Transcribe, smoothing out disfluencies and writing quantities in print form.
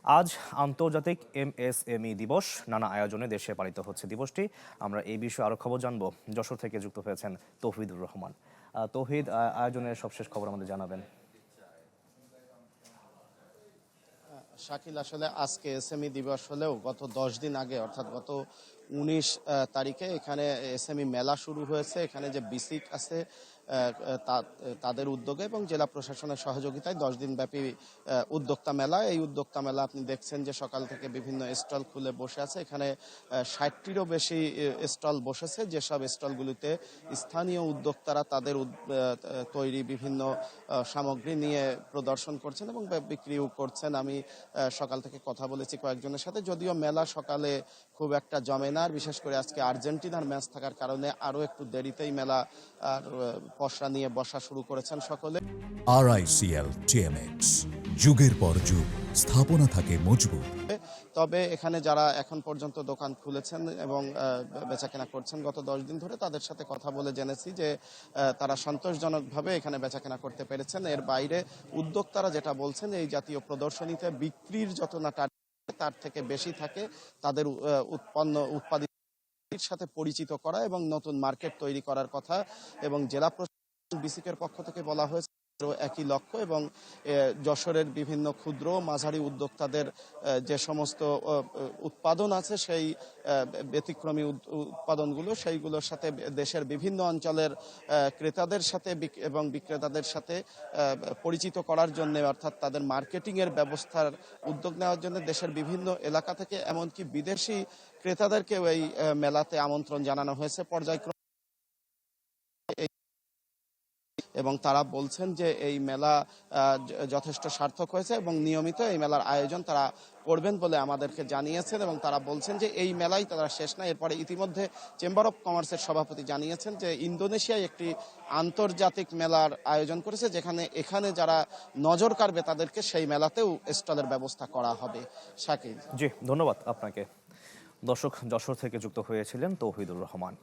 আজ আন্তর্জাতিক এমএসএমই দিবস। নানা আয়োজনে দেশে পালিত হচ্ছে দিবসটি। আমরা এই বিষয়ে আরো খবর জানবো। যশোর থেকে যুক্ত হয়েছেন তৌহিদুর রহমান। তৌহিদ, আয়োজনের সবশেষ খবর আমাদের জানাবেন। শাকিল, আসলে আজকে এসএমই দিবস হলেও গত 10 দিন আগে অর্থাৎ গত 19 তারিখে এখানে এসএমই মেলা শুরু হয়েছে। এখানে যে বিসিক আছে তাদের উদ্যোগে এবং জেলা প্রশাসনের সহযোগিতায় 10 দিন ব্যাপী উদ্যোক্তা মেলা। এই উদ্যোক্তা মেলা আপনি দেখছেন যে সকাল থেকে বিভিন্ন স্টল খুলে বসে আছে। এখানে 60টিরও বেশি স্টল বসেছে, যেসব স্টলগুলিতে স্থানীয় উদ্যোক্তারা তাদের তৈরি বিভিন্ন সামগ্রী নিয়ে প্রদর্শন করছেন এবং বিক্রিও করছেন। আমি সকাল থেকে কথা বলেছি কয়েকজনের সাথে, যদিও মেলা সকালে খুব একটা জমে না, বিশেষ করে আজকে আর্জেন্টিনার ম্যাচ থাকার কারণে আরো একটু দেরিতেই মেলা আর পসরা নিয়ে বসা শুরু করেছেন সকলে। RICL TMX, যুগের পর যুগ স্থাপনা থাকে মজবুত। তবে এখানে যারা এখন পর্যন্ত দোকান খুলেছেন এবং বেচাকেনা করছেন গত 10 দিন ধরে, তাদের সাথে কথা বলে জেনেছি যে তারা সন্তোষজনকভাবে এখানে বেচাকেনা করতে পেরেছেন। এর বাইরে উদ্যোক্তারা যেটা বলছেন, এই জাতীয় প্রদর্শনীতে বিক্রির যত না তার থেকে বেশি থাকে তাদের উৎপাদিত সাথে পরিচিত করা এবং নতুন মার্কেট তৈরি করার কথা। এবং জেলা প্রশাসন বিসিকের পক্ষ থেকে বলা হয়েছে একই লক্ষ্য এবং যশোরের বিভিন্ন ক্ষুদ্র মাঝারি উদ্যোক্তাদের যে সমস্ত উৎপাদন আছে সেই ব্যতিক্রমী উৎপাদনগুলো সেইগুলোর সাথে দেশের বিভিন্ন অঞ্চলের ক্রেতাদের সাথে এবং বিক্রেতাদের সাথে পরিচিত করার জন্য, অর্থাৎ তাদের মার্কেটিং এর ব্যবস্থার উদ্যোগ নেওয়ার জন্য দেশের বিভিন্ন এলাকা থেকে এমনকি বিদেশি ক্রেতাদেরকেও এই মেলাতে আমন্ত্রণ জানানো হয়েছে পর্যায়ক্রমে। এবং তারা বলছেন যে এই মেলা যথেষ্ট সার্থক হয়েছে এবং নিয়মিত এই মেলার আয়োজন তারা করবেন বলে আমাদেরকে জানিয়েছেন। এবং তারা বলছেন যে এই মেলাই তারা শেষ না, এরপরে ইতিমধ্যে চেম্বার অফ কমার্সের সভাপতি জানিয়েছেন যে ইন্দোনেশিয়ায় একটি আন্তর্জাতিক মেলার আয়োজন করেছে, এখানে যারা নজর কাড়বে তাদেরকে সেই মেলাতেও স্টলের ব্যবস্থা করা হবে। শাকিল। জি, ধন্যবাদ আপনাকে। দর্শক, যশোর থেকে যুক্ত হয়েছিলেন তৌহিদুর রহমান।